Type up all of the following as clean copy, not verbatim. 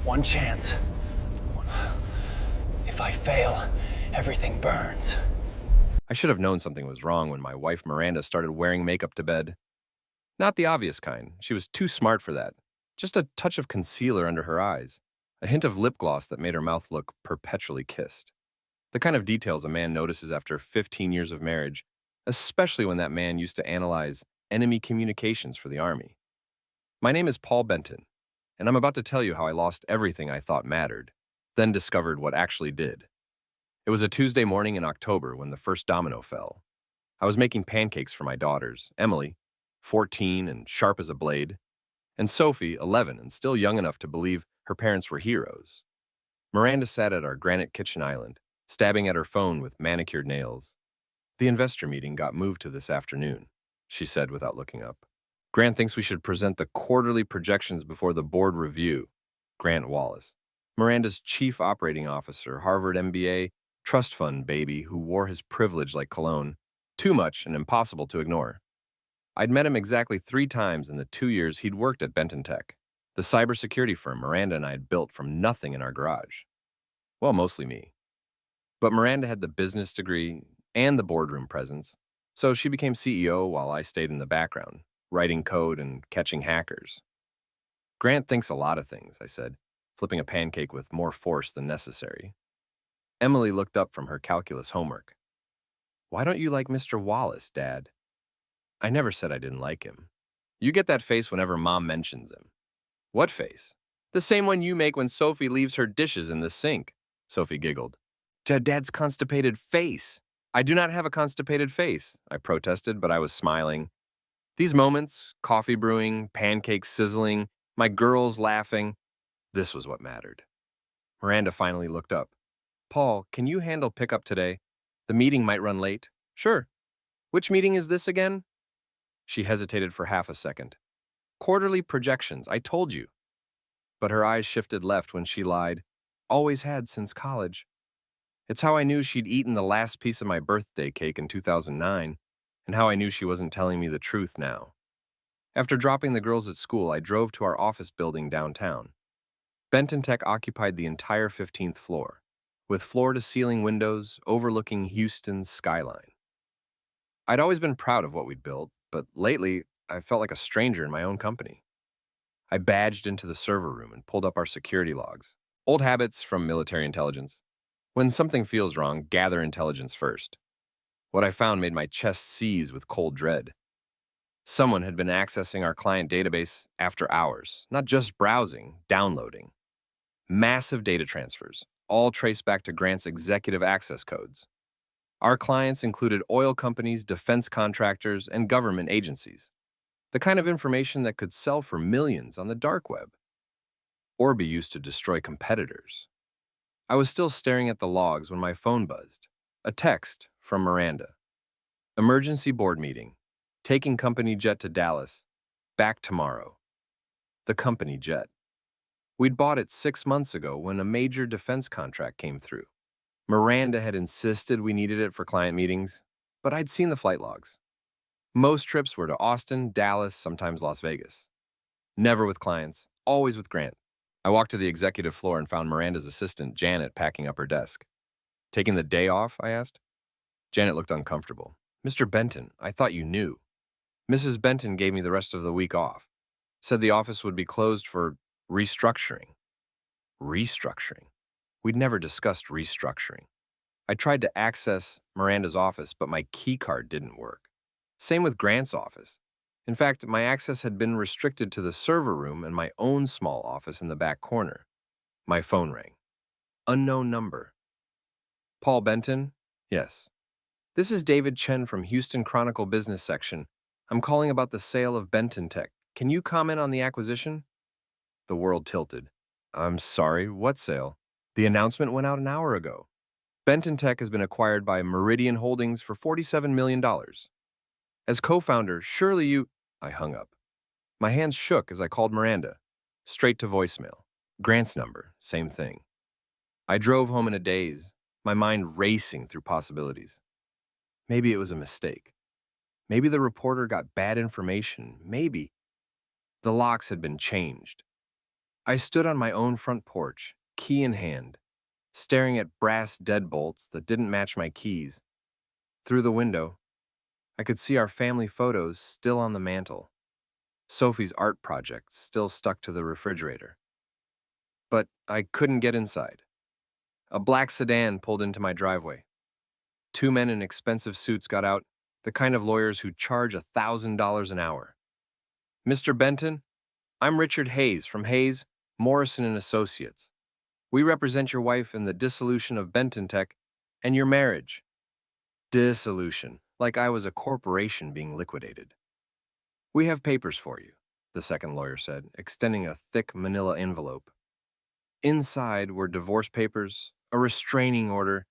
One chance. If I fail, everything burns. I should have known something was wrong when my wife Miranda started wearing makeup to bed. Not the obvious kind. She was too smart for that. Just a touch of concealer under her eyes. A hint of lip gloss that made her mouth look perpetually kissed. The kind of details a man notices after 15 years of marriage, especially when that man used to analyze enemy communications for the Army. My name is Paul Benton, and I'm about to tell you how I lost everything I thought mattered, then discovered what actually did. It was a Tuesday morning in October when the first domino fell. I was making pancakes for my daughters, Emily, 14 and sharp as a blade, and Sophie, 11 and still young enough to believe her parents were heroes. Miranda sat at our granite kitchen island, stabbing at her phone with manicured nails. "The investor meeting got moved to this afternoon," she said without looking up. "Grant thinks we should present the quarterly projections before the board review." Grant Wallace, Miranda's chief operating officer, Harvard MBA, trust fund baby who wore his privilege like cologne, too much and impossible to ignore. I'd met him exactly 3 times in the 2 years he'd worked at Benton Tech, the cybersecurity firm Miranda and I had built from nothing in our garage. Well, mostly me. But Miranda had the business degree and the boardroom presence, so she became CEO while I stayed in the background, writing code and catching hackers. "Grant thinks a lot of things," I said, flipping a pancake with more force than necessary. Emily looked up from her calculus homework. "Why don't you like Mr. Wallace, Dad?" "I never said I didn't like him. You get that face whenever Mom mentions him." "What face?" "The same one you make when Sophie leaves her dishes in the sink," Sophie giggled. "Dad's constipated face." "I do not have a constipated face," I protested, but I was smiling. These moments, coffee brewing, pancakes sizzling, my girls laughing, this was what mattered. Miranda finally looked up. "Paul, can you handle pickup today? The meeting might run late." "Sure. Which meeting is this again?" She hesitated for half a second. "Quarterly projections, I told you." But her eyes shifted left when she lied. "Always had since college." It's how I knew she'd eaten the last piece of my birthday cake in 2009, and how I knew she wasn't telling me the truth now. After dropping the girls at school, I drove to our office building downtown. Benton Tech occupied the entire 15th floor, with floor-to-ceiling windows overlooking Houston's skyline. I'd always been proud of what we'd built, but lately, I felt like a stranger in my own company. I badged into the server room and pulled up our security logs. Old habits from military intelligence. When something feels wrong, gather intelligence first. What I found made my chest seize with cold dread. Someone had been accessing our client database after hours, not just browsing, downloading. Massive data transfers, all traced back to Grant's executive access codes. Our clients included oil companies, defense contractors, and government agencies. The kind of information that could sell for millions on the dark web, or be used to destroy competitors. I was still staring at the logs when my phone buzzed. A text from Miranda. "Emergency board meeting. Taking company jet to Dallas. Back tomorrow." The company jet. We'd bought it 6 months ago when a major defense contract came through. Miranda had insisted we needed it for client meetings, but I'd seen the flight logs. Most trips were to Austin, Dallas, sometimes Las Vegas. Never with clients, always with Grant. I walked to the executive floor and found Miranda's assistant, Janet, packing up her desk. "Taking the day off?" I asked. Janet looked uncomfortable. "Mr. Benton, I thought you knew." "Mrs. Benton gave me the rest of the week off. Said the office would be closed for restructuring." Restructuring? We'd never discussed restructuring. I tried to access Miranda's office, but my keycard didn't work. Same with Grant's office. In fact, my access had been restricted to the server room and my own small office in the back corner. My phone rang. Unknown number. "Paul Benton?" "Yes." "This is David Chen from Houston Chronicle Business Section. I'm calling about the sale of Benton Tech. Can you comment on the acquisition?" The world tilted. "I'm sorry, what sale?" "The announcement went out an hour ago. Benton Tech has been acquired by Meridian Holdings for $47 million. As co-founder, surely you—" I hung up. My hands shook as I called Miranda. Straight to voicemail. Grant's number, same thing. I drove home in a daze, my mind racing through possibilities. Maybe it was a mistake. Maybe the reporter got bad information. Maybe the locks had been changed. I stood on my own front porch, key in hand, staring at brass deadbolts that didn't match my keys. Through the window, I could see our family photos still on the mantel, Sophie's art projects still stuck to the refrigerator. But I couldn't get inside. A black sedan pulled into my driveway. Two men in expensive suits got out, the kind of lawyers who charge $1,000 an hour. Mr. Benton, I'm Richard Hayes from Hayes, Morrison and Associates. We represent your wife in the dissolution of Benton Tech and your marriage. Dissolution, like I was a corporation being liquidated. We have papers for you, the second lawyer said, extending a thick manila envelope. Inside were divorce papers, a restraining order,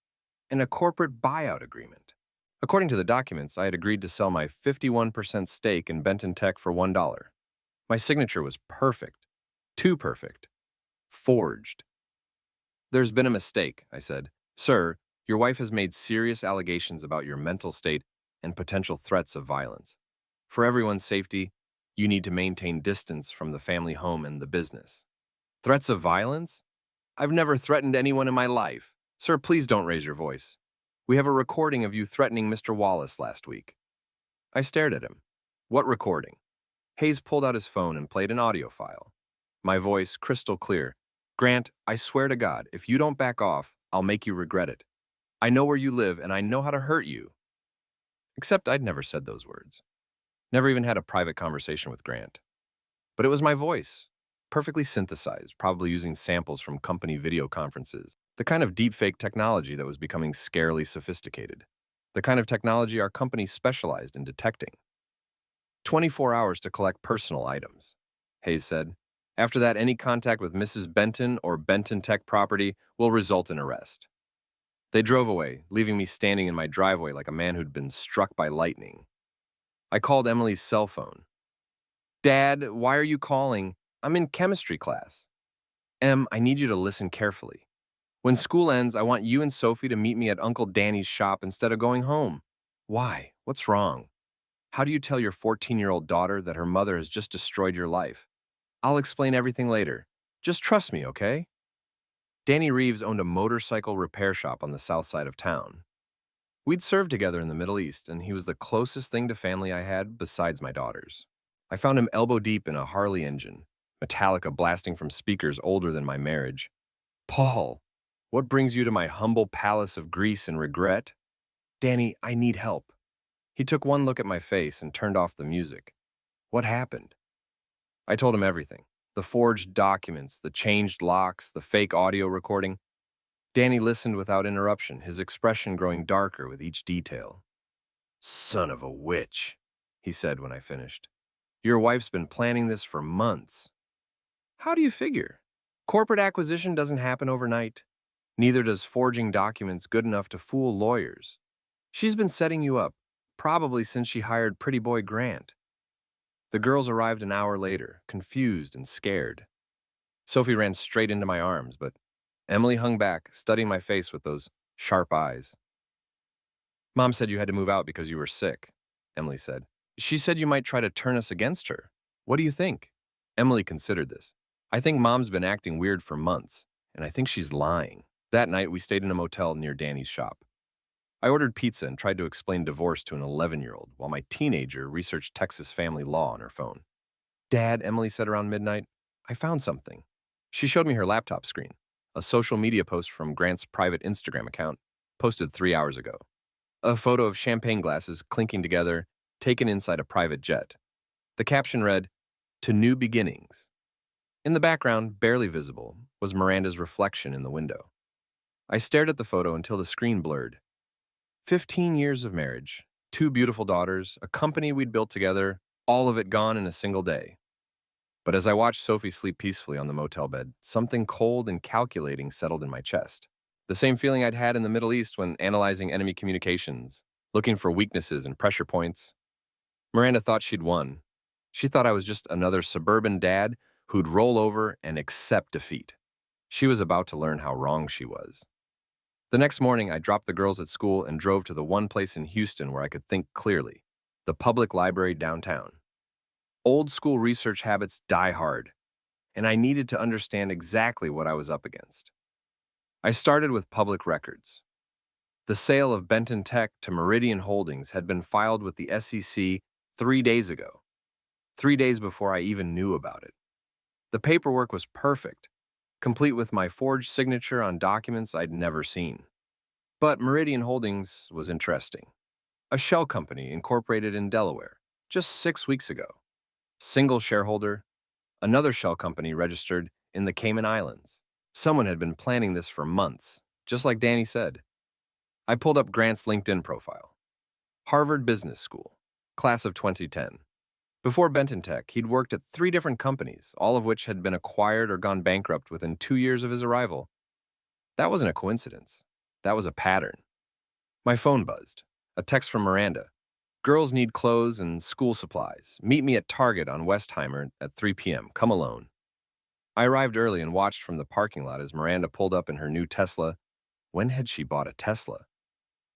and a corporate buyout agreement. According to the documents, I had agreed to sell my 51% stake in Benton Tech for $1. My signature was perfect. Too perfect. Forged. There's been a mistake, I said. Sir, your wife has made serious allegations about your mental state and potential threats of violence. For everyone's safety, you need to maintain distance from the family home and the business. Threats of violence? I've never threatened anyone in my life. Sir, please don't raise your voice. We have a recording of you threatening Mr. Wallace last week. I stared at him. What recording? Hayes pulled out his phone and played an audio file. My voice crystal clear. Grant, I swear to God, if you don't back off, I'll make you regret it. I know where you live and I know how to hurt you. Except I'd never said those words. Never even had a private conversation with Grant. But it was my voice. Perfectly synthesized, probably using samples from company video conferences. The kind of deepfake technology that was becoming scarily sophisticated. The kind of technology our company specialized in detecting. 24 hours to collect personal items, Hayes said. After that, any contact with Mrs. Benton or Benton Tech property will result in arrest. They drove away, leaving me standing in my driveway like a man who'd been struck by lightning. I called Emily's cell phone. Dad, why are you calling? I'm in chemistry class. Em, I need you to listen carefully. When school ends, I want you and Sophie to meet me at Uncle Danny's shop instead of going home. Why? What's wrong? How do you tell your 14-year-old daughter that her mother has just destroyed your life? I'll explain everything later. Just trust me, okay? Danny Reeves owned a motorcycle repair shop on the south side of town. We'd served together in the Middle East, and he was the closest thing to family I had besides my daughters. I found him elbow deep in a Harley engine, Metallica blasting from speakers older than my marriage. Paul, what brings you to my humble palace of grease and regret? Danny, I need help. He took one look at my face and turned off the music. What happened? I told him everything. The forged documents, the changed locks, the fake audio recording. Danny listened without interruption, his expression growing darker with each detail. Son of a witch, he said when I finished. Your wife's been planning this for months. How do you figure? Corporate acquisition doesn't happen overnight. Neither does forging documents good enough to fool lawyers. She's been setting you up, probably since she hired Pretty Boy Grant. The girls arrived an hour later, confused and scared. Sophie ran straight into my arms, but Emily hung back, studying my face with those sharp eyes. Mom said you had to move out because you were sick, Emily said. She said you might try to turn us against her. What do you think? Emily considered this. I think Mom's been acting weird for months, and I think she's lying. That night, we stayed in a motel near Danny's shop. I ordered pizza and tried to explain divorce to an 11-year-old, while my teenager researched Texas family law on her phone. Dad, Emily said around midnight, I found something. She showed me her laptop screen, a social media post from Grant's private Instagram account, posted 3 hours ago. A photo of champagne glasses clinking together, taken inside a private jet. The caption read, "To new beginnings." In the background, barely visible, was Miranda's reflection in the window. I stared at the photo until the screen blurred. 15 years of marriage, 2 beautiful daughters, a company we'd built together, all of it gone in a single day. But as I watched Sophie sleep peacefully on the motel bed, something cold and calculating settled in my chest. The same feeling I'd had in the Middle East when analyzing enemy communications, looking for weaknesses and pressure points. Miranda thought she'd won. She thought I was just another suburban dad who'd roll over and accept defeat. She was about to learn how wrong she was. The next morning, I dropped the girls at school and drove to the one place in Houston where I could think clearly, the public library downtown. Old school research habits die hard, and I needed to understand exactly what I was up against. I started with public records. The sale of Benton Tech to Meridian Holdings had been filed with the SEC 3 days ago, 3 days before I even knew about it. The paperwork was perfect, complete with my forged signature on documents I'd never seen. But Meridian Holdings was interesting. A shell company incorporated in Delaware just 6 weeks ago. Single shareholder, another shell company registered in the Cayman Islands. Someone had been planning this for months, just like Danny said. I pulled up Grant's LinkedIn profile. Harvard Business School, class of 2010. Before Benton Tech, he'd worked at 3 different companies, all of which had been acquired or gone bankrupt within 2 years of his arrival. That wasn't a coincidence. That was a pattern. My phone buzzed. A text from Miranda. Girls need clothes and school supplies. Meet me at Target on Westheimer at 3 p.m. Come alone. I arrived early and watched from the parking lot as Miranda pulled up in her new Tesla. When had she bought a Tesla?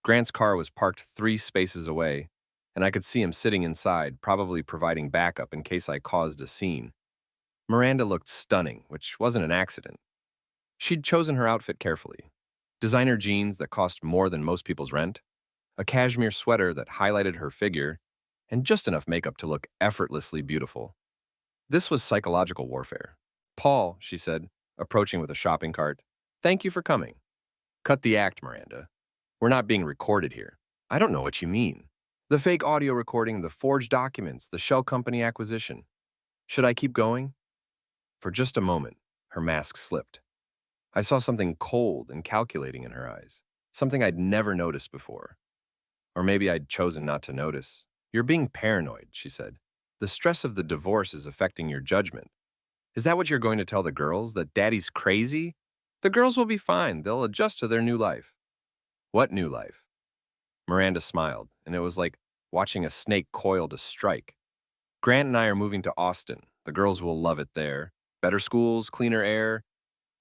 Grant's car was parked 3 spaces away, and I could see him sitting inside, probably providing backup in case I caused a scene. Miranda looked stunning, which wasn't an accident. She'd chosen her outfit carefully. Designer jeans that cost more than most people's rent, a cashmere sweater that highlighted her figure, and just enough makeup to look effortlessly beautiful. This was psychological warfare. Paul, she said, approaching with a shopping cart. Thank you for coming. Cut the act, Miranda. We're not being recorded here. I don't know what you mean. The fake audio recording, the forged documents, the shell company acquisition. Should I keep going? For just a moment, her mask slipped. I saw something cold and calculating in her eyes, something I'd never noticed before. Or maybe I'd chosen not to notice. You're being paranoid, she said. The stress of the divorce is affecting your judgment. Is that what you're going to tell the girls, that Daddy's crazy? The girls will be fine. They'll adjust to their new life. What new life? Miranda smiled, and it was like watching a snake coil to strike. Grant and I are moving to Austin. The girls will love it there. Better schools, cleaner air.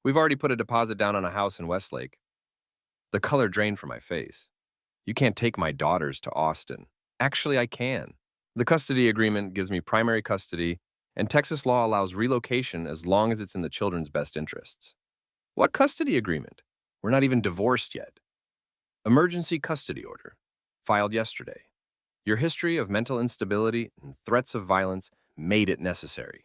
We've already put a deposit down on a house in Westlake. The color drained from my face. You can't take my daughters to Austin. Actually, I can. The custody agreement gives me primary custody, and Texas law allows relocation as long as it's in the children's best interests. What custody agreement? We're not even divorced yet. Emergency custody order, filed yesterday. Your history of mental instability and threats of violence made it necessary.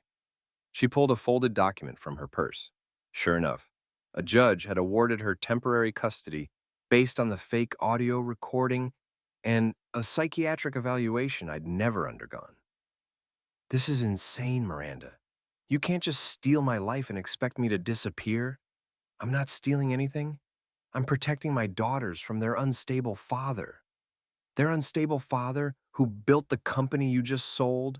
She pulled a folded document from her purse. Sure enough, a judge had awarded her temporary custody based on the fake audio recording and a psychiatric evaluation I'd never undergone. This is insane, Miranda. You can't just steal my life and expect me to disappear. I'm not stealing anything. I'm protecting my daughters from their unstable father. Their unstable father who built the company you just sold.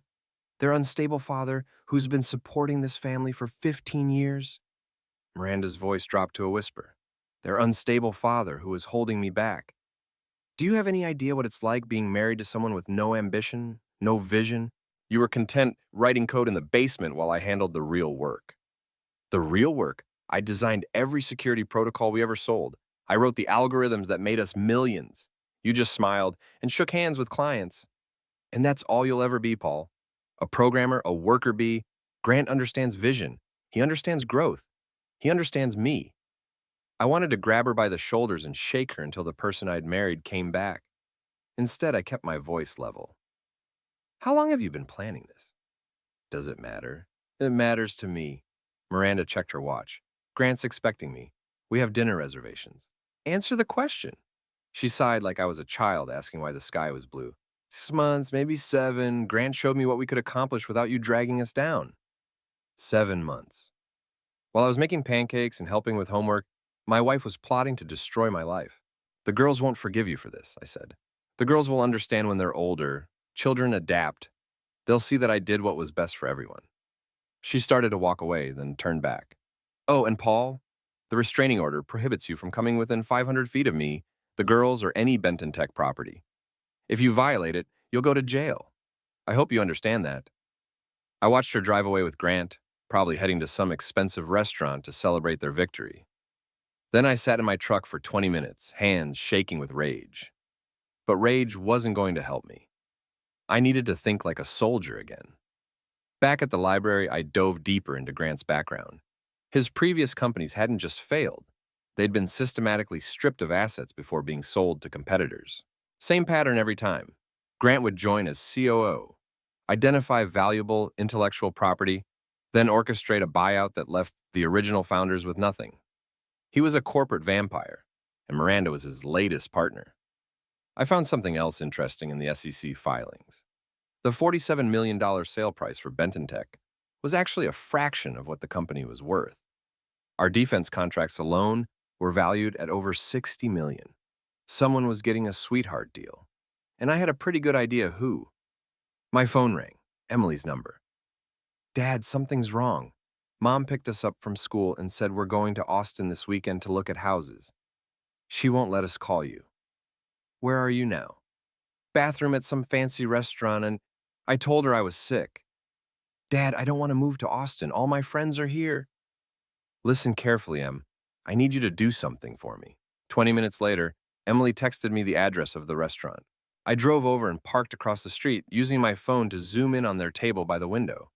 Their unstable father who's been supporting this family for 15 years. Miranda's voice dropped to a whisper. Their unstable father who is holding me back. Do you have any idea what it's like being married to someone with no ambition, no vision? You were content writing code in the basement while I handled the real work. The real work? I designed every security protocol we ever sold. I wrote the algorithms that made us millions. You just smiled and shook hands with clients. And that's all you'll ever be, Paul. A programmer, a worker bee. Grant understands vision. He understands growth. He understands me. I wanted to grab her by the shoulders and shake her until the person I'd married came back. Instead, I kept my voice level. How long have you been planning this? Does it matter? It matters to me. Miranda checked her watch. Grant's expecting me. We have dinner reservations. Answer the question. She sighed like I was a child asking why the sky was blue. 6 months, maybe 7. Grant showed me what we could accomplish without you dragging us down. 7 months. While I was making pancakes and helping with homework, my wife was plotting to destroy my life. The girls won't forgive you for this, I said. The girls will understand when they're older. Children adapt. They'll see that I did what was best for everyone. She started to walk away, then turned back. Oh, and Paul, the restraining order prohibits you from coming within 500 feet of me, the girls, or any Benton Tech property. If you violate it, you'll go to jail. I hope you understand that. I watched her drive away with Grant, probably heading to some expensive restaurant to celebrate their victory. Then I sat in my truck for 20 minutes, hands shaking with rage. But rage wasn't going to help me. I needed to think like a soldier again. Back at the library, I dove deeper into Grant's background. His previous companies hadn't just failed, they'd been systematically stripped of assets before being sold to competitors. Same pattern every time. Grant would join as COO, identify valuable intellectual property, then orchestrate a buyout that left the original founders with nothing. He was a corporate vampire, and Miranda was his latest partner. I found something else interesting in the SEC filings. The $47 million sale price for Benton Tech was actually a fraction of what the company was worth. Our defense contracts alone were valued at over $60 million. Someone was getting a sweetheart deal, and I had a pretty good idea who. My phone rang, Emily's number. Dad, something's wrong. Mom picked us up from school and said we're going to Austin this weekend to look at houses. She won't let us call you. Where are you now? Bathroom at some fancy restaurant, and I told her I was sick. Dad, I don't want to move to Austin. All my friends are here. Listen carefully, Em. I need you to do something for me. 20 minutes later, Emily texted me the address of the restaurant. I drove over and parked across the street, using my phone to zoom in on their table by the window.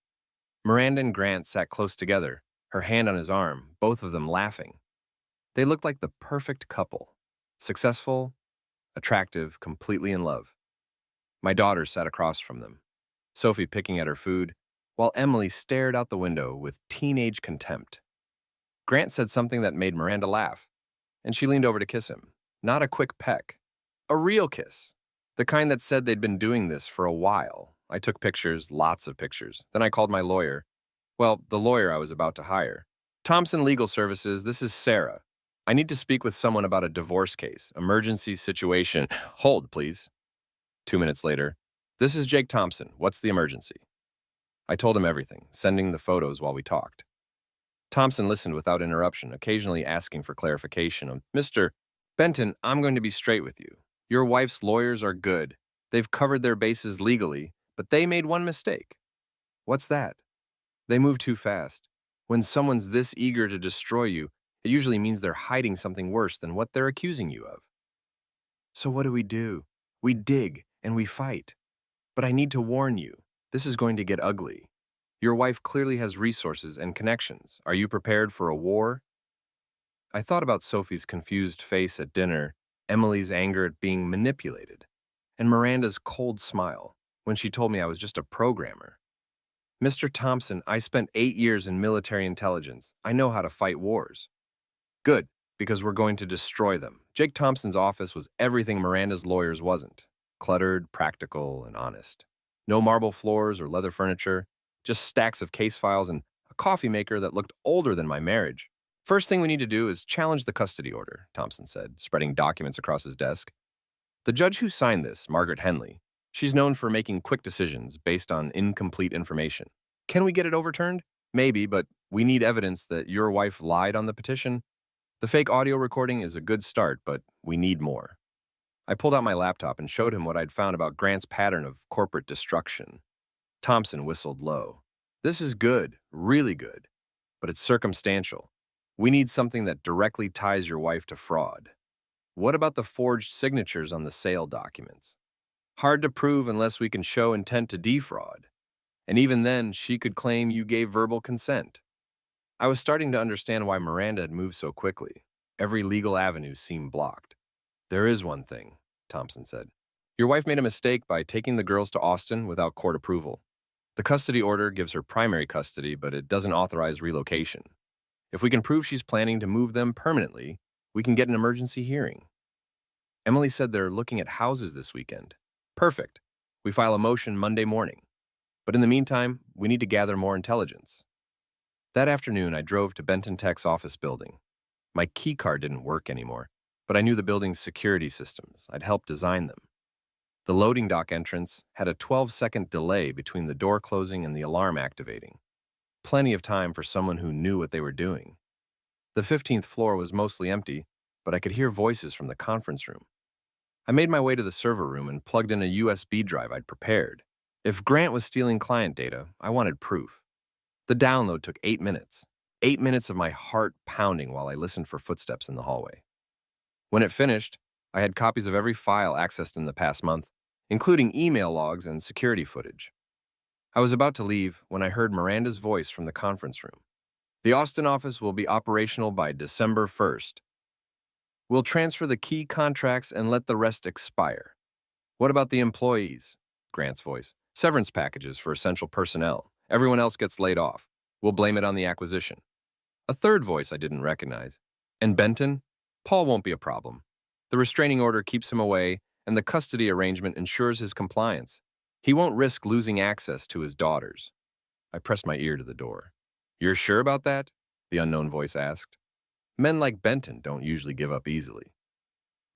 Miranda and Grant sat close together, her hand on his arm, both of them laughing. They looked like the perfect couple. Successful, attractive, completely in love. My daughter sat across from them, Sophie picking at her food, while Emily stared out the window with teenage contempt. Grant said something that made Miranda laugh, and she leaned over to kiss him. Not a quick peck. A real kiss. The kind that said they'd been doing this for a while. I took pictures, lots of pictures. Then I called my lawyer. Well, the lawyer I was about to hire. Thompson Legal Services, this is Sarah. I need to speak with someone about a divorce case, emergency situation. Hold, please. 2 minutes later, this is Jake Thompson. What's the emergency? I told him everything, sending the photos while we talked. Thompson listened without interruption, occasionally asking for clarification. Mr. Benton, I'm going to be straight with you. Your wife's lawyers are good. They've covered their bases legally, but they made one mistake. What's that? They move too fast. When someone's this eager to destroy you, it usually means they're hiding something worse than what they're accusing you of. So what do? We dig and we fight. But I need to warn you, this is going to get ugly. Your wife clearly has resources and connections. Are you prepared for a war? I thought about Sophie's confused face at dinner, Emily's anger at being manipulated, and Miranda's cold smile when she told me I was just a programmer. Mr. Thompson, I spent 8 years in military intelligence. I know how to fight wars. Good, because we're going to destroy them. Jake Thompson's office was everything Miranda's lawyers wasn't. Cluttered, practical, and honest. No marble floors or leather furniture, just stacks of case files and a coffee maker that looked older than my marriage. First thing we need to do is challenge the custody order, Thompson said, spreading documents across his desk. The judge who signed this, Margaret Henley, she's known for making quick decisions based on incomplete information. Can we get it overturned? Maybe, but we need evidence that your wife lied on the petition. The fake audio recording is a good start, but we need more. I pulled out my laptop and showed him what I'd found about Grant's pattern of corporate destruction. Thompson whistled low. This is good, really good, but it's circumstantial. We need something that directly ties your wife to fraud. What about the forged signatures on the sale documents? Hard to prove unless we can show intent to defraud. And even then, she could claim you gave verbal consent. I was starting to understand why Miranda had moved so quickly. Every legal avenue seemed blocked. There is one thing, Thompson said. Your wife made a mistake by taking the girls to Austin without court approval. The custody order gives her primary custody, but it doesn't authorize relocation. If we can prove she's planning to move them permanently, we can get an emergency hearing. Emily said they're looking at houses this weekend. Perfect. We file a motion Monday morning. But in the meantime, we need to gather more intelligence. That afternoon, I drove to Benton Tech's office building. My key card didn't work anymore, but I knew the building's security systems. I'd helped design them. The loading dock entrance had a 12-second delay between the door closing and the alarm activating. Plenty of time for someone who knew what they were doing. The 15th floor was mostly empty, but I could hear voices from the conference room. I made my way to the server room and plugged in a USB drive I'd prepared. If Grant was stealing client data, I wanted proof. The download took 8 minutes. 8 minutes of my heart pounding while I listened for footsteps in the hallway. When it finished, I had copies of every file accessed in the past month, including email logs and security footage. I was about to leave when I heard Miranda's voice from the conference room. The Austin office will be operational by December 1st. We'll transfer the key contracts and let the rest expire. What about the employees? Grant's voice. Severance packages for essential personnel. Everyone else gets laid off. We'll blame it on the acquisition. A third voice I didn't recognize. And Benton? Paul won't be a problem. The restraining order keeps him away, and the custody arrangement ensures his compliance. He won't risk losing access to his daughters. I pressed my ear to the door. You're sure about that? The unknown voice asked. Men like Benton don't usually give up easily.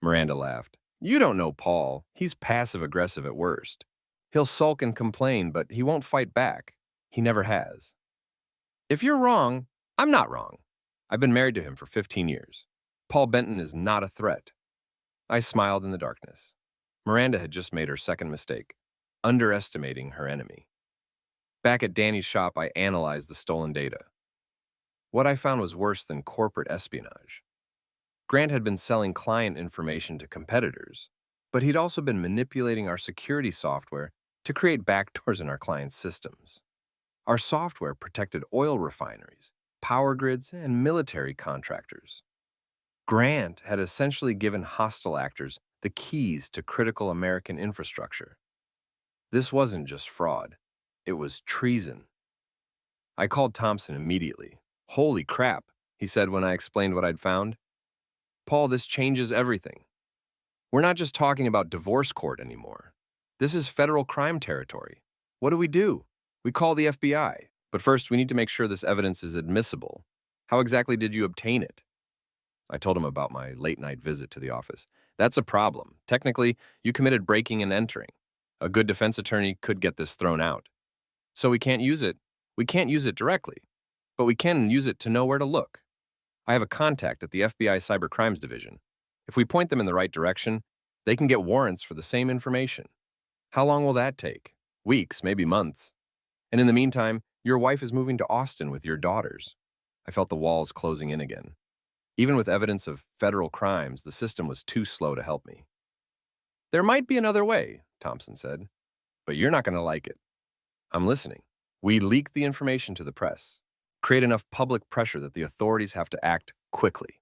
Miranda laughed. You don't know Paul. He's passive-aggressive at worst. He'll sulk and complain, but he won't fight back. He never has. If you're wrong, I'm not wrong. I've been married to him for 15 years. Paul Benton is not a threat. I smiled in the darkness. Miranda had just made her second mistake, underestimating her enemy. Back at Danny's shop, I analyzed the stolen data. What I found was worse than corporate espionage. Grant had been selling client information to competitors, but he'd also been manipulating our security software to create backdoors in our clients' systems. Our software protected oil refineries, power grids, and military contractors. Grant had essentially given hostile actors the keys to critical American infrastructure. This wasn't just fraud, it was treason. I called Thompson immediately. Holy crap, he said when I explained what I'd found. Paul, this changes everything. We're not just talking about divorce court anymore. This is federal crime territory. What do? We call the FBI. But first, we need to make sure this evidence is admissible. How exactly did you obtain it? I told him about my late-night visit to the office. That's a problem. Technically, you committed breaking and entering. A good defense attorney could get this thrown out. So we can't use it. We can't use it directly, but we can use it to know where to look. I have a contact at the FBI Cyber Crimes Division. If we point them in the right direction, they can get warrants for the same information. How long will that take? Weeks, maybe months. And in the meantime, your wife is moving to Austin with your daughters. I felt the walls closing in again. Even with evidence of federal crimes, the system was too slow to help me. There might be another way, Thompson said, but you're not going to like it. I'm listening. We leak the information to the press, create enough public pressure that the authorities have to act quickly.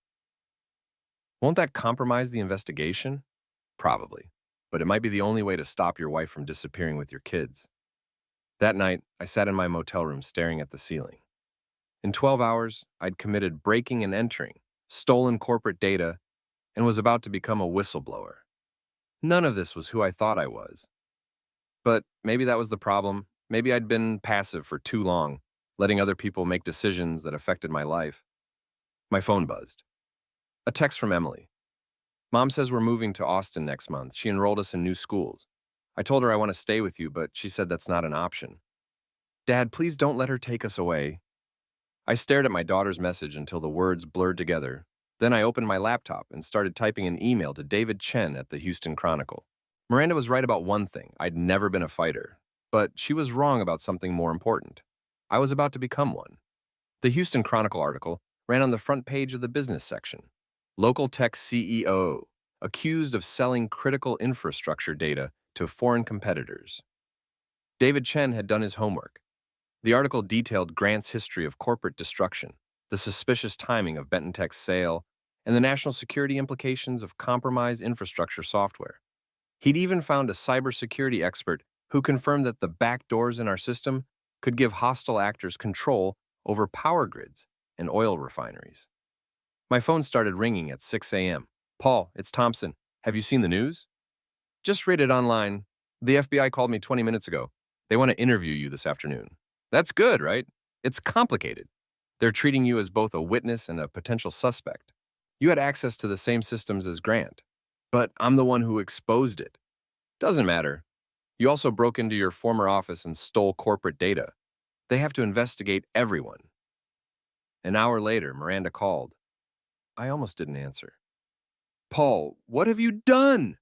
Won't that compromise the investigation? Probably, but it might be the only way to stop your wife from disappearing with your kids. That night, I sat in my motel room staring at the ceiling. In 12 hours, I'd committed breaking and entering, stolen corporate data, and was about to become a whistleblower. None of this was who I thought I was. But maybe that was the problem. Maybe I'd been passive for too long, letting other people make decisions that affected my life. My phone buzzed. A text from Emily. Mom says we're moving to Austin next month. She enrolled us in new schools. I told her I want to stay with you, but she said that's not an option. Dad, please don't let her take us away. I stared at my daughter's message until the words blurred together. Then I opened my laptop and started typing an email to David Chen at the Houston Chronicle. Miranda was right about one thing. I'd never been a fighter. But she was wrong about something more important. I was about to become one. The Houston Chronicle article ran on the front page of the business section. Local tech CEO accused of selling critical infrastructure data to foreign competitors. David Chen had done his homework. The article detailed Grant's history of corporate destruction, the suspicious timing of Benton Tech's sale, and the national security implications of compromised infrastructure software. He'd even found a cybersecurity expert who confirmed that the backdoors in our system could give hostile actors control over power grids and oil refineries. My phone started ringing at 6 a.m. Paul, it's Thompson. Have you seen the news? Just read it online. The FBI called me 20 minutes ago. They want to interview you this afternoon. That's good, right? It's complicated. They're treating you as both a witness and a potential suspect. You had access to the same systems as Grant, but I'm the one who exposed it. Doesn't matter. You also broke into your former office and stole corporate data. They have to investigate everyone. An hour later, Miranda called. I almost didn't answer. Paul, what have you done?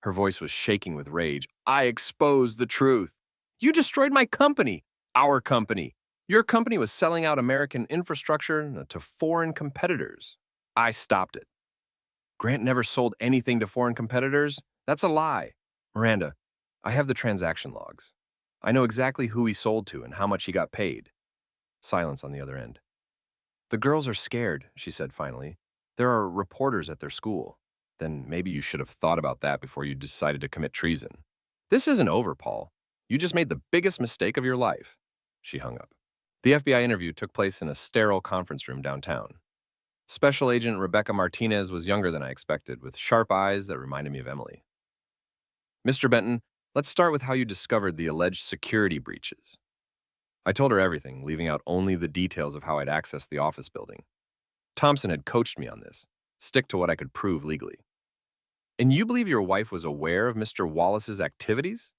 Her voice was shaking with rage. I exposed the truth. You destroyed my company, our company. Your company was selling out American infrastructure to foreign competitors. I stopped it. Grant never sold anything to foreign competitors? That's a lie. Miranda, I have the transaction logs. I know exactly who he sold to and how much he got paid. Silence on the other end. The girls are scared, she said finally. There are reporters at their school. Then maybe you should have thought about that before you decided to commit treason. This isn't over, Paul. You just made the biggest mistake of your life. She hung up. The FBI interview took place in a sterile conference room downtown. Special Agent Rebecca Martinez was younger than I expected, with sharp eyes that reminded me of Emily. Mr. Benton, let's start with how you discovered the alleged security breaches. I told her everything, leaving out only the details of how I'd accessed the office building. Thompson had coached me on this. Stick to what I could prove legally. And you believe your wife was aware of Mr. Wallace's activities?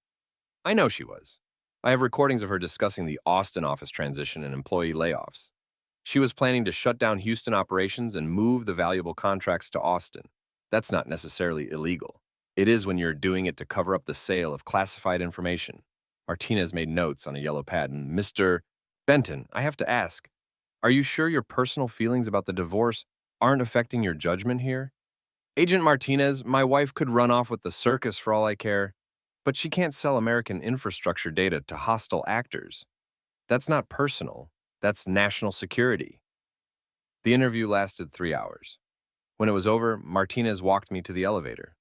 I know she was. I have recordings of her discussing the Austin office transition and employee layoffs. She was planning to shut down Houston operations and move the valuable contracts to Austin. That's not necessarily illegal. It is when you're doing it to cover up the sale of classified information. Martinez made notes on a yellow pad, and Mr. Benton, I have to ask, are you sure your personal feelings about the divorce aren't affecting your judgment here? Agent Martinez, my wife could run off with the circus for all I care, but she can't sell American infrastructure data to hostile actors. That's not personal. That's national security. The interview lasted 3 hours. When it was over, Martinez walked me to the elevator.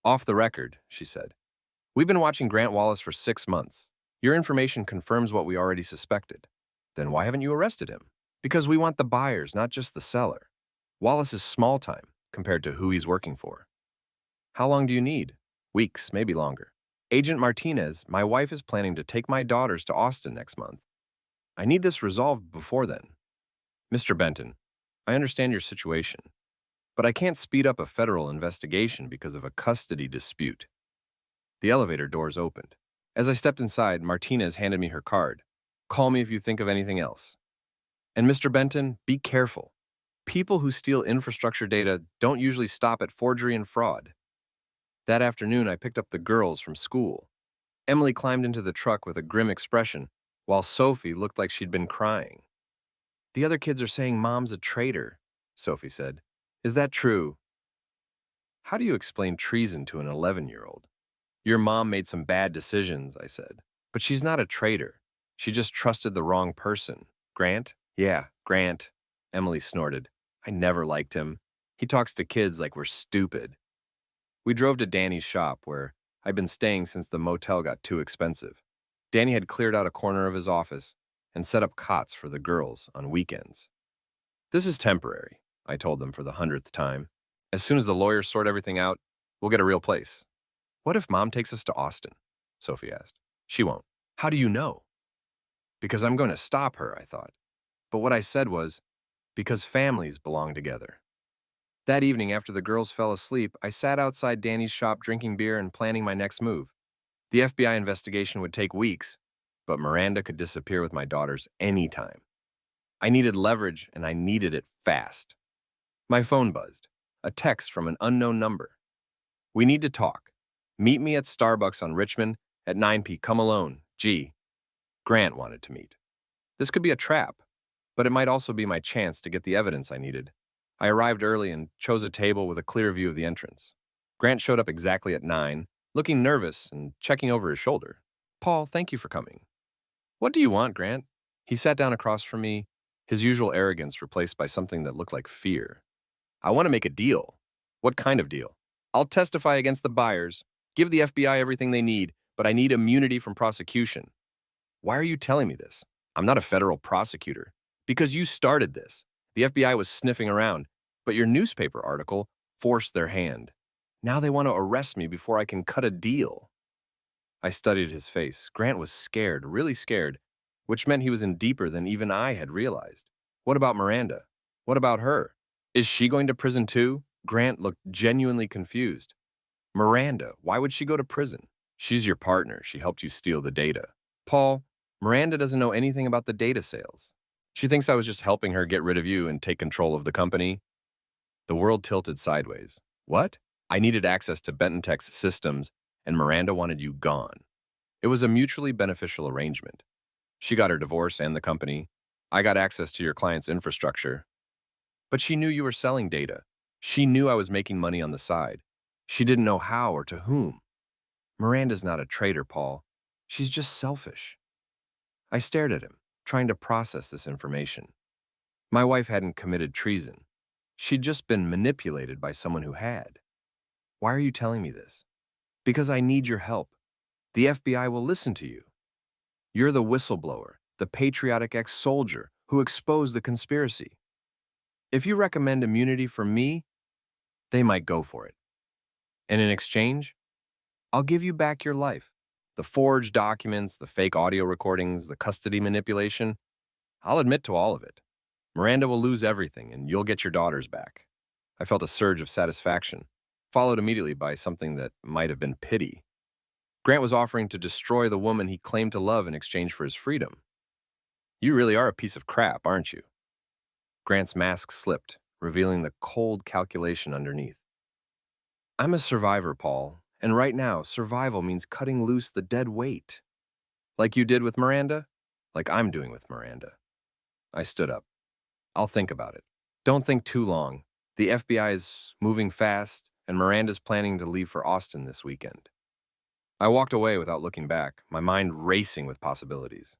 Off the record, she said. We've been watching Grant Wallace for 6 months. Your information confirms what we already suspected. Then why haven't you arrested him? Because we want the buyers, not just the seller. Wallace is small time compared to who he's working for. How long do you need? Weeks, maybe longer. Agent Martinez, my wife is planning to take my daughters to Austin next month. I need this resolved before then. Mr. Benton, I understand your situation, but I can't speed up a federal investigation because of a custody dispute. The elevator doors opened. As I stepped inside, Martinez handed me her card. Call me if you think of anything else. And Mr. Benton, be careful. People who steal infrastructure data don't usually stop at forgery and fraud. That afternoon, I picked up the girls from school. Emily climbed into the truck with a grim expression, while Sophie looked like she'd been crying. The other kids are saying Mom's a traitor, Sophie said. Is that true? How do you explain treason to an 11-year-old? Your mom made some bad decisions, I said. But she's not a traitor. She just trusted the wrong person. Grant? Yeah, Grant. Emily snorted. I never liked him. He talks to kids like we're stupid. We drove to Danny's shop, where I'd been staying since the motel got too expensive. Danny had cleared out a corner of his office and set up cots for the girls on weekends. This is temporary, I told them for the 100th time. As soon as the lawyers sort everything out, we'll get a real place. What if Mom takes us to Austin? Sophie asked. She won't. How do you know? Because I'm going to stop her, I thought. But what I said was, because families belong together. That evening, after the girls fell asleep, I sat outside Danny's shop drinking beer and planning my next move. The FBI investigation would take weeks, but Miranda could disappear with my daughters anytime. I needed leverage, and I needed it fast. My phone buzzed. A text from an unknown number. We need to talk. Meet me at Starbucks on Richmond at 9 p. Come alone. G. Grant wanted to meet. This could be a trap, but it might also be my chance to get the evidence I needed. I arrived early and chose a table with a clear view of the entrance. Grant showed up exactly at 9, looking nervous and checking over his shoulder. Paul, thank you for coming. What do you want, Grant? He sat down across from me, his usual arrogance replaced by something that looked like fear. I want to make a deal. What kind of deal? I'll testify against the buyers, give the FBI everything they need, but I need immunity from prosecution. Why are you telling me this? I'm not a federal prosecutor. Because you started this. The FBI was sniffing around, but your newspaper article forced their hand. Now they want to arrest me before I can cut a deal. I studied his face. Grant was scared, really scared, which meant he was in deeper than even I had realized. What about Miranda? What about her? Is she going to prison too? Grant looked genuinely confused. Miranda, why would she go to prison? She's your partner. She helped you steal the data. Paul, Miranda doesn't know anything about the data sales. She thinks I was just helping her get rid of you and take control of the company. The world tilted sideways. What? I needed access to Benton Tech's systems, and Miranda wanted you gone. It was a mutually beneficial arrangement. She got her divorce and the company. I got access to your client's infrastructure. But she knew you were selling data. She knew I was making money on the side. She didn't know how or to whom. Miranda's not a traitor, Paul. She's just selfish. I stared at him, trying to process this information. My wife hadn't committed treason. She'd just been manipulated by someone who had. Why are you telling me this? Because I need your help. The FBI will listen to you. You're the whistleblower, the patriotic ex-soldier who exposed the conspiracy. If you recommend immunity for me, they might go for it. And in exchange, I'll give you back your life. The forged documents, the fake audio recordings, the custody manipulation, I'll admit to all of it. Miranda will lose everything, and you'll get your daughters back. I felt a surge of satisfaction, followed immediately by something that might have been pity. Grant was offering to destroy the woman he claimed to love in exchange for his freedom. You really are a piece of crap, aren't you? Grant's mask slipped, revealing the cold calculation underneath. I'm a survivor, Paul, and right now, survival means cutting loose the dead weight. Like you did with Miranda? Like I'm doing with Miranda. I stood up. I'll think about it. Don't think too long. The FBI is moving fast, and Miranda's planning to leave for Austin this weekend. I walked away without looking back, my mind racing with possibilities.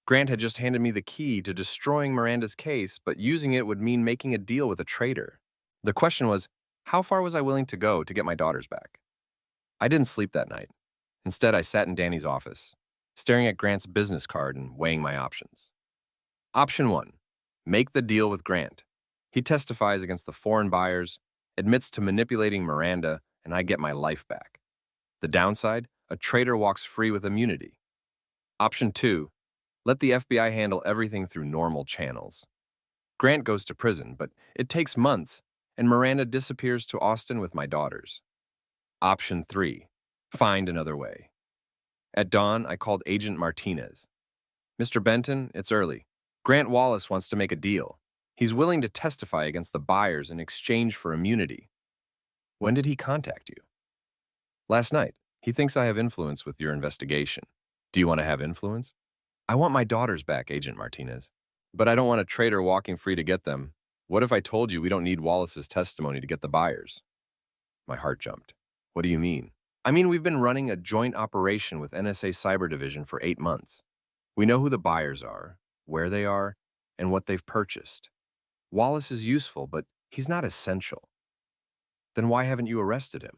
Grant had just handed me the key to destroying Miranda's case, but using it would mean making a deal with a traitor. The question was, how far was I willing to go to get my daughters back? I didn't sleep that night. Instead, I sat in Danny's office, staring at Grant's business card and weighing my options. Option 1. Make the deal with Grant. He testifies against the foreign buyers, admits to manipulating Miranda, and I get my life back. The downside? A traitor walks free with immunity. Option 2. Let the FBI handle everything through normal channels. Grant goes to prison, but it takes months, and Miranda disappears to Austin with my daughters. Option 3. Find another way. At dawn, I called Agent Martinez. Mr. Benton, it's early. Grant Wallace wants to make a deal. He's willing to testify against the buyers in exchange for immunity. When did he contact you? Last night. He thinks I have influence with your investigation. Do you want to have influence? I want my daughters back, Agent Martinez. But I don't want a traitor walking free to get them. What if I told you we don't need Wallace's testimony to get the buyers? My heart jumped. What do you mean? I mean, we've been running a joint operation with NSA Cyber Division for 8 months. We know who the buyers are, where they are, and what they've purchased. Wallace is useful, but he's not essential. Then why haven't you arrested him?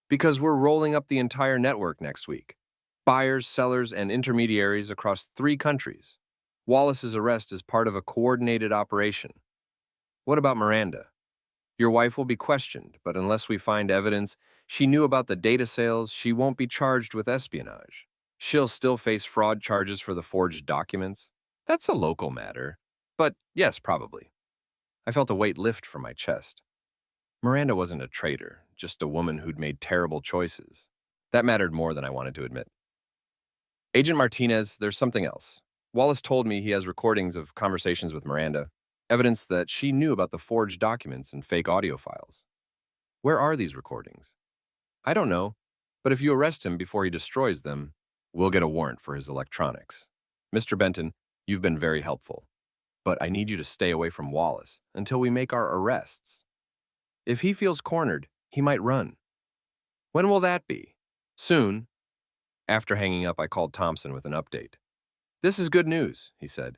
Because we're rolling up the entire network next week. Buyers, sellers, and intermediaries across 3 countries. Wallace's arrest is part of a coordinated operation. What about Miranda? Your wife will be questioned, but unless we find evidence she knew about the data sales, she won't be charged with espionage. She'll still face fraud charges for the forged documents. That's a local matter. But yes, probably. I felt a weight lift from my chest. Miranda wasn't a traitor, just a woman who'd made terrible choices. That mattered more than I wanted to admit. Agent Martinez, there's something else. Wallace told me he has recordings of conversations with Miranda, evidence that she knew about the forged documents and fake audio files. Where are these recordings? I don't know, but if you arrest him before he destroys them, we'll get a warrant for his electronics. Mr. Benton, you've been very helpful, but I need you to stay away from Wallace until we make our arrests. If he feels cornered, he might run. When will that be? Soon. After hanging up, I called Thompson with an update. This is good news, he said.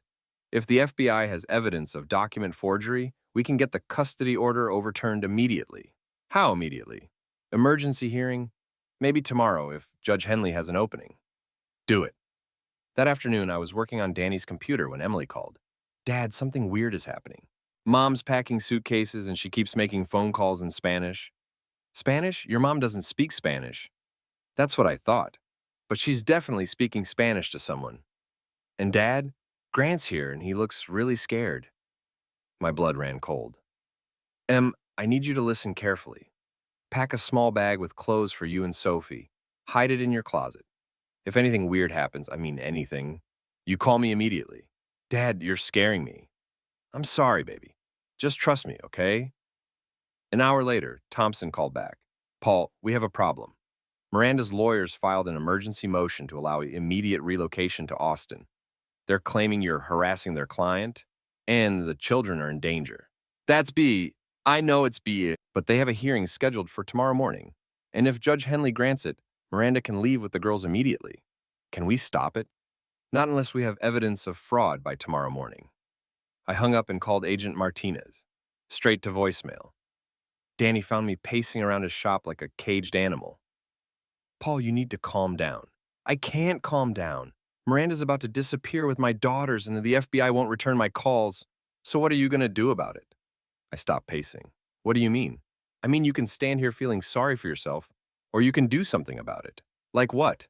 If the FBI has evidence of document forgery, we can get the custody order overturned immediately. How immediately? Emergency hearing? Maybe tomorrow if Judge Henley has an opening. Do it. That afternoon, I was working on Danny's computer when Emily called. Dad, something weird is happening. Mom's packing suitcases and she keeps making phone calls in Spanish. Spanish? Your mom doesn't speak Spanish. That's what I thought. But she's definitely speaking Spanish to someone. And Dad? Grant's here and he looks really scared. My blood ran cold. I need you to listen carefully. Pack a small bag with clothes for you and Sophie. Hide it in your closet. If anything weird happens, I mean anything, you call me immediately. Dad, you're scaring me. I'm sorry, baby. Just trust me, okay? An hour later, Thompson called back. Paul, we have a problem. Miranda's lawyers filed an emergency motion to allow immediate relocation to Austin. They're claiming you're harassing their client, and the children are in danger. That's B. I know it's B, but they have a hearing scheduled for tomorrow morning. And if Judge Henley grants it, Miranda can leave with the girls immediately. Can we stop it? Not unless we have evidence of fraud by tomorrow morning. I hung up and called Agent Martinez. Straight to voicemail. Danny found me pacing around his shop like a caged animal. Paul, you need to calm down. I can't calm down. Miranda's about to disappear with my daughters and the FBI won't return my calls. So what are you going to do about it? I stopped pacing. What do you mean? I mean, you can stand here feeling sorry for yourself, or you can do something about it. Like what?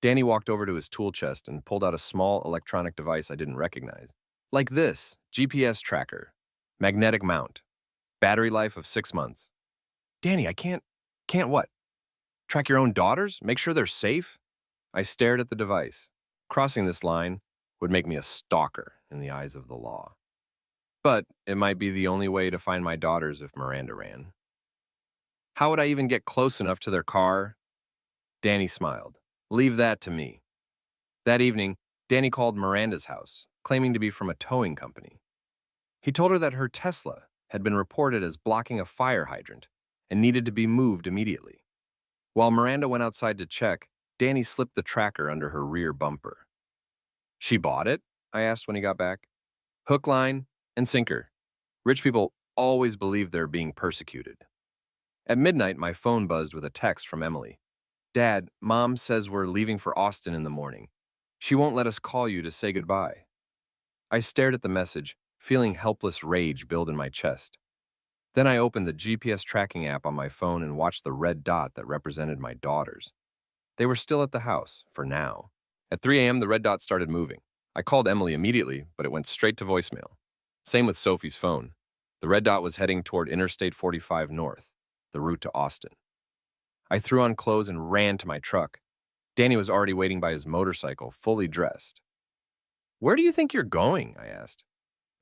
Danny walked over to his tool chest and pulled out a small electronic device I didn't recognize. Like this, GPS tracker, magnetic mount, battery life of 6 months. Danny, I can't what? Track your own daughters? Make sure they're safe? I stared at the device. Crossing this line would make me a stalker in the eyes of the law. But it might be the only way to find my daughters if Miranda ran. How would I even get close enough to their car? Danny smiled. Leave that to me. That evening, Danny called Miranda's house, claiming to be from a towing company. He told her that her Tesla had been reported as blocking a fire hydrant and needed to be moved immediately. While Miranda went outside to check, Danny slipped the tracker under her rear bumper. She bought it? I asked when he got back. Hook, line, and sinker. Rich people always believe they're being persecuted. At midnight, my phone buzzed with a text from Emily. Dad, Mom says we're leaving for Austin in the morning. She won't let us call you to say goodbye. I stared at the message, feeling helpless rage build in my chest. Then I opened the GPS tracking app on my phone and watched the red dot that represented my daughters. They were still at the house, for now. At 3 a.m., the red dot started moving. I called Emily immediately, but it went straight to voicemail. Same with Sophie's phone. The red dot was heading toward Interstate 45 North, the route to Austin. I threw on clothes and ran to my truck. Danny was already waiting by his motorcycle, fully dressed. Where do you think you're going? I asked.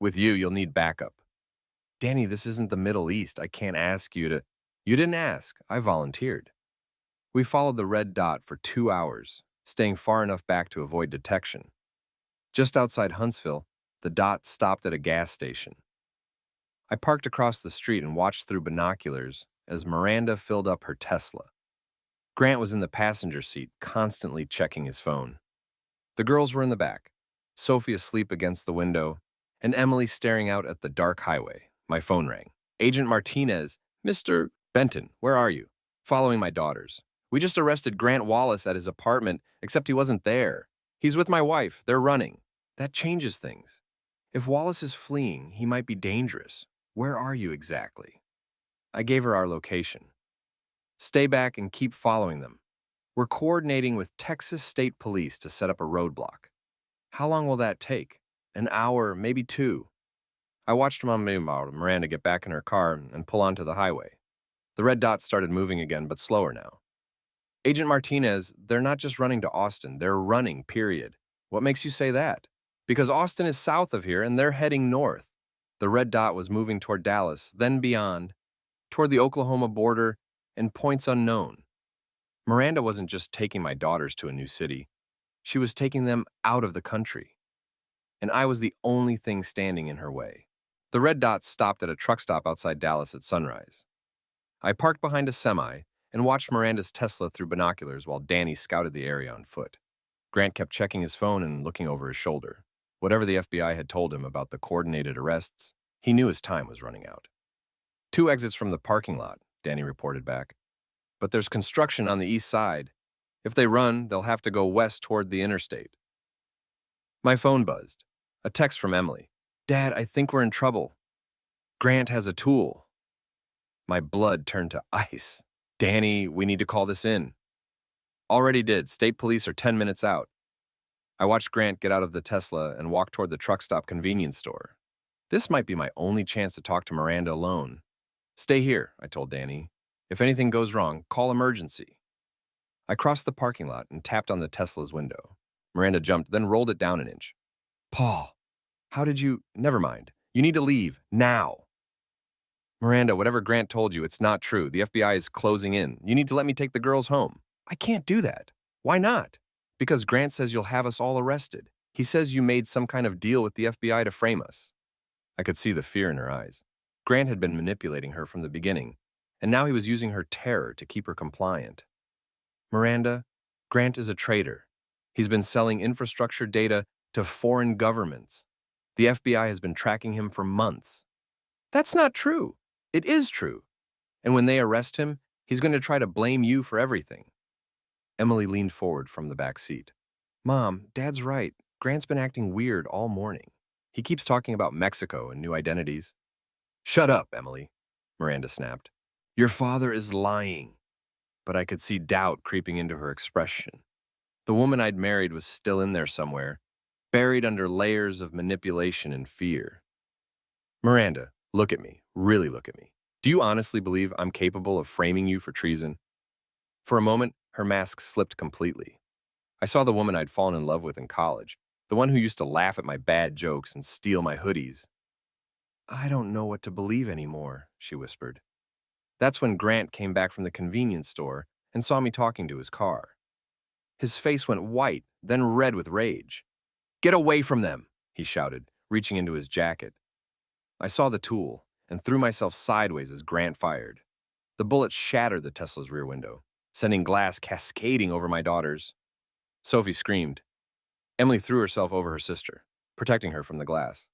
With you, you'll need backup. Danny, this isn't the Middle East. I can't ask you to... You didn't ask. I volunteered. We followed the red dot for 2 hours, staying far enough back to avoid detection. Just outside Huntsville, the dot stopped at a gas station. I parked across the street and watched through binoculars as Miranda filled up her Tesla. Grant was in the passenger seat, constantly checking his phone. The girls were in the back, Sophie asleep against the window, and Emily staring out at the dark highway. My phone rang. Agent Martinez, Mr. Benton, where are you? Following my daughters. We just arrested Grant Wallace at his apartment, except he wasn't there. He's with my wife. They're running. That changes things. If Wallace is fleeing, he might be dangerous. Where are you exactly? I gave her our location. Stay back and keep following them. We're coordinating with Texas State Police to set up a roadblock. How long will that take? An hour, maybe 2. I watched Miranda get back in her car and pull onto the highway. The red dot started moving again, but slower now. Agent Martinez, they're not just running to Austin, they're running, period. What makes you say that? Because Austin is south of here and they're heading north. The red dot was moving toward Dallas, then beyond, toward the Oklahoma border, and points unknown. Miranda wasn't just taking my daughters to a new city. She was taking them out of the country. And I was the only thing standing in her way. The red dot stopped at a truck stop outside Dallas at sunrise. I parked behind a semi and watched Miranda's Tesla through binoculars while Danny scouted the area on foot. Grant kept checking his phone and looking over his shoulder. Whatever the FBI had told him about the coordinated arrests, he knew his time was running out. 2 exits from the parking lot, Danny reported back. But there's construction on the east side. If they run, they'll have to go west toward the interstate. My phone buzzed. A text from Emily. Dad, I think we're in trouble. Grant has a tool. My blood turned to ice. Danny, we need to call this in. Already did. State police are 10 minutes out. I watched Grant get out of the Tesla and walk toward the truck stop convenience store. This might be my only chance to talk to Miranda alone. Stay here, I told Danny. If anything goes wrong, call emergency. I crossed the parking lot and tapped on the Tesla's window. Miranda jumped, then rolled it down an inch. Paul, how did you... Never mind. You need to leave, now. Miranda, whatever Grant told you, it's not true. The FBI is closing in. You need to let me take the girls home. I can't do that. Why not? Because Grant says you'll have us all arrested. He says you made some kind of deal with the FBI to frame us. I could see the fear in her eyes. Grant had been manipulating her from the beginning, and now he was using her terror to keep her compliant. Miranda, Grant is a traitor. He's been selling infrastructure data to foreign governments. The FBI has been tracking him for months. That's not true. It is true. And when they arrest him, he's going to try to blame you for everything. Emily leaned forward from the back seat. Mom, Dad's right. Grant's been acting weird all morning. He keeps talking about Mexico and new identities. Shut up, Emily, Miranda snapped. Your father is lying. But I could see doubt creeping into her expression. The woman I'd married was still in there somewhere, buried under layers of manipulation and fear. Miranda, look at me. Really look at me. Do you honestly believe I'm capable of framing you for treason? For a moment, her mask slipped completely. I saw the woman I'd fallen in love with in college, the one who used to laugh at my bad jokes and steal my hoodies. I don't know what to believe anymore, she whispered. That's when Grant came back from the convenience store and saw me talking to his car. His face went white, then red with rage. Get away from them, he shouted, reaching into his jacket. I saw the tool and threw myself sideways as Grant fired. The bullet shattered the Tesla's rear window, sending glass cascading over my daughters. Sophie screamed. Emily threw herself over her sister, protecting her from the glass.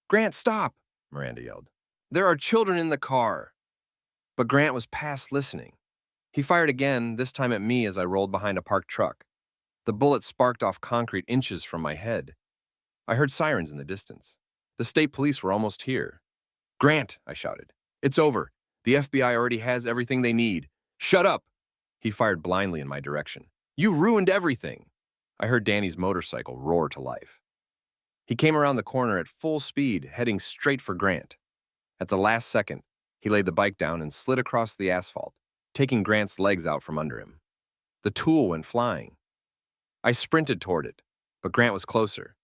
Grant, stop, Miranda yelled. There are children in the car. But Grant was past listening. He fired again, this time at me as I rolled behind a parked truck. The bullet sparked off concrete inches from my head. I heard sirens in the distance. The state police were almost here. Grant, I shouted. It's over. The FBI already has everything they need. Shut up! He fired blindly in my direction. You ruined everything! I heard Danny's motorcycle roar to life. He came around the corner at full speed, heading straight for Grant. At the last second, he laid the bike down and slid across the asphalt, taking Grant's legs out from under him. The tool went flying. I sprinted toward it, but Grant was closer.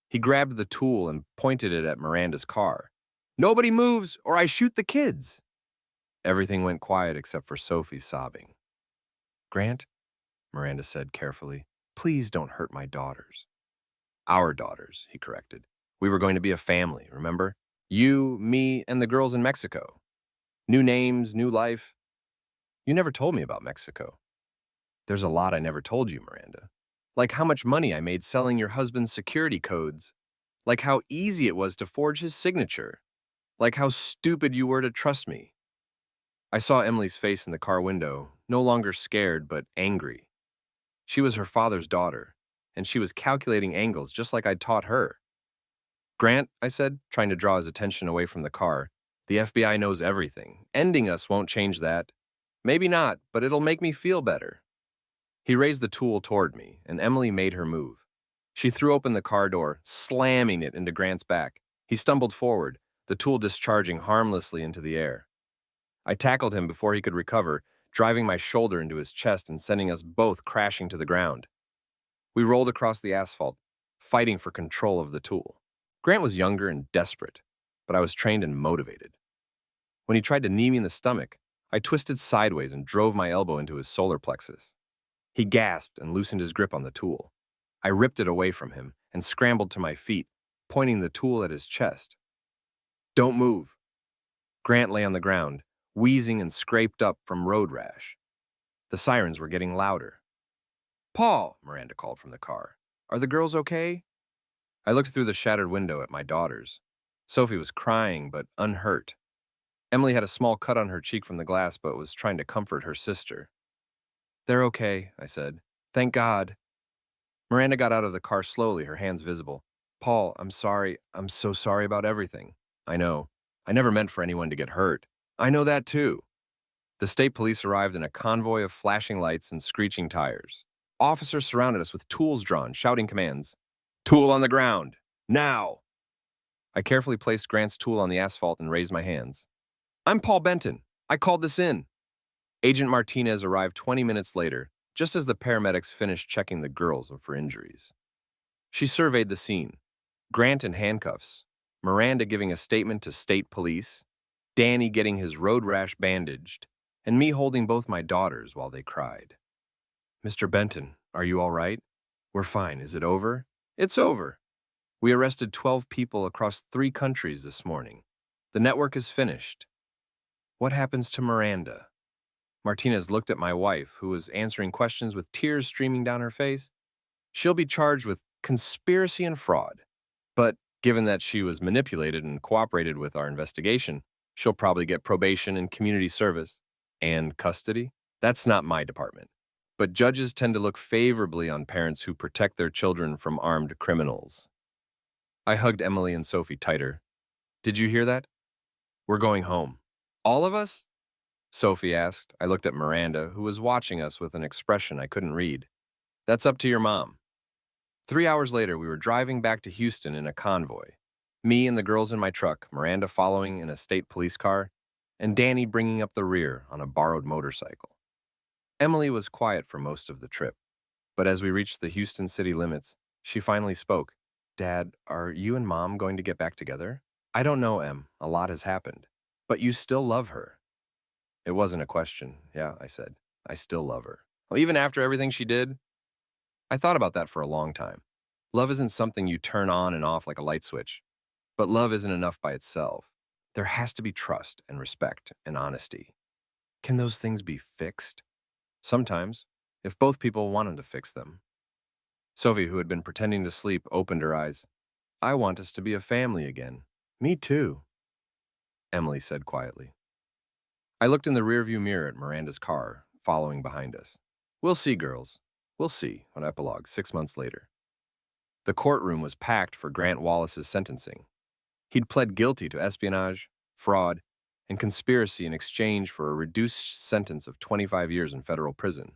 He grabbed the tool and pointed it at Miranda's car. Nobody moves, or I shoot the kids! Everything went quiet except for Sophie sobbing. Grant, Miranda said carefully, please don't hurt my daughters. Our daughters, he corrected. We were going to be a family, remember? You, me, and the girls in Mexico. New names, new life. You never told me about Mexico. There's a lot I never told you, Miranda. Like how much money I made selling your husband's security codes. Like how easy it was to forge his signature. Like how stupid you were to trust me. I saw Emily's face in the car window, no longer scared but angry. She was her father's daughter, and she was calculating angles just like I'd taught her. Grant, I said, trying to draw his attention away from the car, the FBI knows everything. Ending us won't change that. Maybe not, but it'll make me feel better. He raised the tool toward me, and Emily made her move. She threw open the car door, slamming it into Grant's back. He stumbled forward, the tool discharging harmlessly into the air. I tackled him before he could recover, driving my shoulder into his chest and sending us both crashing to the ground. We rolled across the asphalt, fighting for control of the tool. Grant was younger and desperate, but I was trained and motivated. When he tried to knee me in the stomach, I twisted sideways and drove my elbow into his solar plexus. He gasped and loosened his grip on the tool. I ripped it away from him and scrambled to my feet, pointing the tool at his chest. Don't move. Grant lay on the ground, wheezing and scraped up from road rash. The sirens were getting louder. Paul, Miranda called from the car. Are the girls okay? I looked through the shattered window at my daughters. Sophie was crying, but unhurt. Emily had a small cut on her cheek from the glass, but was trying to comfort her sister. They're okay, I said. Thank God. Miranda got out of the car slowly, her hands visible. Paul, I'm sorry. I'm so sorry about everything. I know. I never meant for anyone to get hurt. I know that too. The state police arrived in a convoy of flashing lights and screeching tires. Officers surrounded us with tools drawn, shouting commands. Tool on the ground. Now! I carefully placed Grant's tool on the asphalt and raised my hands. I'm Paul Benton. I called this in. Agent Martinez arrived 20 minutes later, just as the paramedics finished checking the girls for injuries. She surveyed the scene. Grant in handcuffs, Miranda giving a statement to state police, Danny getting his road rash bandaged, and me holding both my daughters while they cried. Mr. Benton, are you all right? We're fine. Is it over? It's over. We arrested 12 people across 3 countries this morning. The network is finished. What happens to Miranda? Martinez looked at my wife, who was answering questions with tears streaming down her face. She'll be charged with conspiracy and fraud. But given that she was manipulated and cooperated with our investigation, she'll probably get probation and community service and custody. That's not my department. But judges tend to look favorably on parents who protect their children from armed criminals. I hugged Emily and Sophie tighter. Did you hear that? We're going home. All of us? Sophie asked. I looked at Miranda, who was watching us with an expression I couldn't read. That's up to your mom. 3 hours later, we were driving back to Houston in a convoy. Me and the girls in my truck, Miranda following in a state police car, and Danny bringing up the rear on a borrowed motorcycle. Emily was quiet for most of the trip, but as we reached the Houston city limits, she finally spoke. Dad, are you and Mom going to get back together? I don't know, Em. A lot has happened. But you still love her. It wasn't a question. Yeah, I said. I still love her. Well, even after everything she did, I thought about that for a long time. Love isn't something you turn on and off like a light switch. But love isn't enough by itself. There has to be trust and respect and honesty. Can those things be fixed? Sometimes, if both people wanted to fix them. Sophie, who had been pretending to sleep, opened her eyes. I want us to be a family again. Me too, Emily said quietly. I looked in the rearview mirror at Miranda's car, following behind us. We'll see, girls. We'll see, an epilogue 6 months later. The courtroom was packed for Grant Wallace's sentencing. He'd pled guilty to espionage, fraud, and conspiracy in exchange for a reduced sentence of 25 years in federal prison.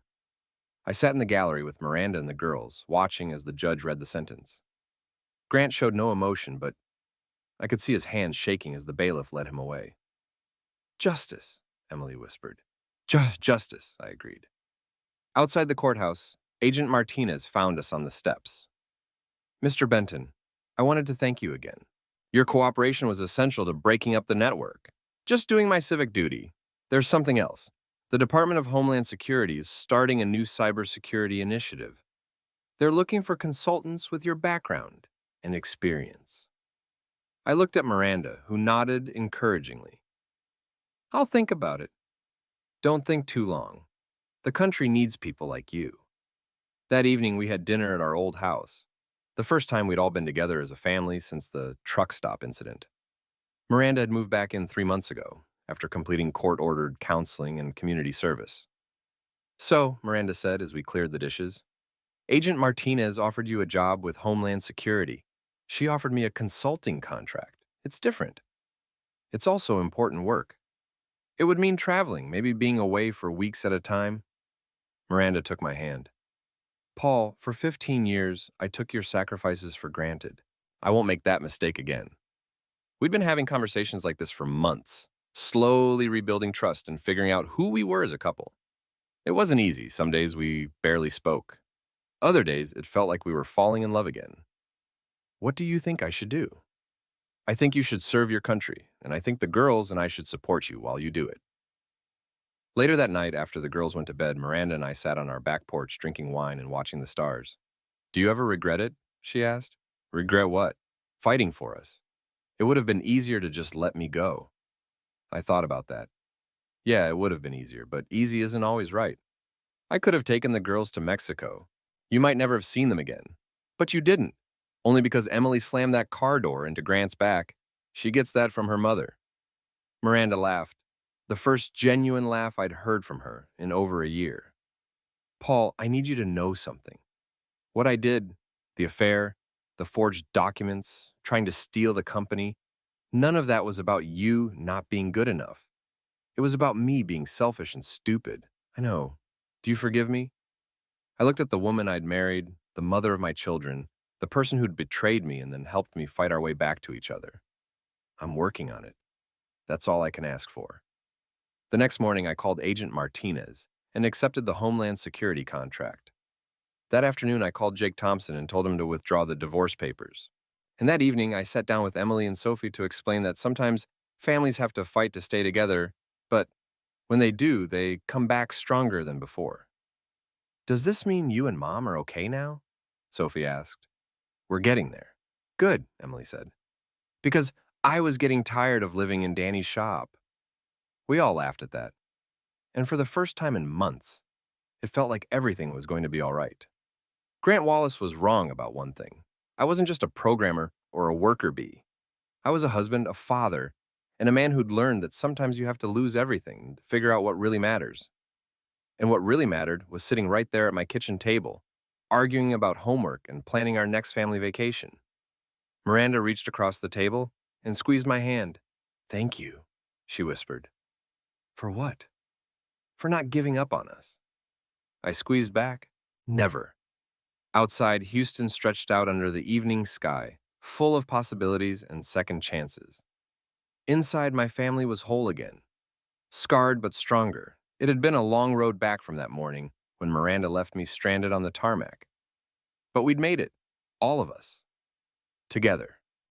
I sat in the gallery with Miranda and the girls, watching as the judge read the sentence. Grant showed no emotion, but I could see his hands shaking as the bailiff led him away. Justice, Emily whispered. Justice, I agreed. Outside the courthouse, Agent Martinez found us on the steps. Mr. Benton, I wanted to thank you again. Your cooperation was essential to breaking up the network. Just doing my civic duty. There's something else. The Department of Homeland Security is starting a new cybersecurity initiative. They're looking for consultants with your background and experience. I looked at Miranda, who nodded encouragingly. I'll think about it. Don't think too long. The country needs people like you. That evening, we had dinner at our old house. The first time we'd all been together as a family since the truck stop incident. Miranda had moved back in 3 months ago, after completing court-ordered counseling and community service. So, Miranda said as we cleared the dishes, Agent Martinez offered you a job with Homeland Security. She offered me a consulting contract. It's different. It's also important work. It would mean traveling, maybe being away for weeks at a time. Miranda took my hand. Paul, for 15 years, I took your sacrifices for granted. I won't make that mistake again. We'd been having conversations like this for months, slowly rebuilding trust and figuring out who we were as a couple. It wasn't easy. Some days we barely spoke. Other days, it felt like we were falling in love again. What do you think I should do? I think you should serve your country, and I think the girls and I should support you while you do it. Later that night, after the girls went to bed, Miranda and I sat on our back porch drinking wine and watching the stars. Do you ever regret it? She asked. Regret what? Fighting for us. It would have been easier to just let me go. I thought about that. Yeah, it would have been easier, but easy isn't always right. I could have taken the girls to Mexico. You might never have seen them again. But you didn't. Only because Emily slammed that car door into Grant's back. She gets that from her mother. Miranda laughed. The first genuine laugh I'd heard from her in over a year. Paul, I need you to know something. What I did, the affair, the forged documents, trying to steal the company, none of that was about you not being good enough. It was about me being selfish and stupid. I know. Do you forgive me? I looked at the woman I'd married, the mother of my children, the person who'd betrayed me and then helped me fight our way back to each other. I'm working on it. That's all I can ask for. The next morning, I called Agent Martinez and accepted the Homeland Security contract. That afternoon, I called Jake Thompson and told him to withdraw the divorce papers. And that evening, I sat down with Emily and Sophie to explain that sometimes families have to fight to stay together, but when they do, they come back stronger than before. Does this mean you and Mom are okay now? Sophie asked. We're getting there. Good, Emily said. Because I was getting tired of living in Danny's shop. We all laughed at that. And for the first time in months, it felt like everything was going to be all right. Grant Wallace was wrong about one thing. I wasn't just a programmer or a worker bee. I was a husband, a father, and a man who'd learned that sometimes you have to lose everything to figure out what really matters. And what really mattered was sitting right there at my kitchen table, arguing about homework and planning our next family vacation. Miranda reached across the table and squeezed my hand. "Thank you," she whispered. "For what?" "For not giving up on us." I squeezed back. "Never." Outside, Houston stretched out under the evening sky, full of possibilities and second chances. Inside, my family was whole again, scarred but stronger. It had been a long road back from that morning when Miranda left me stranded on the tarmac. But we'd made it, all of us, together.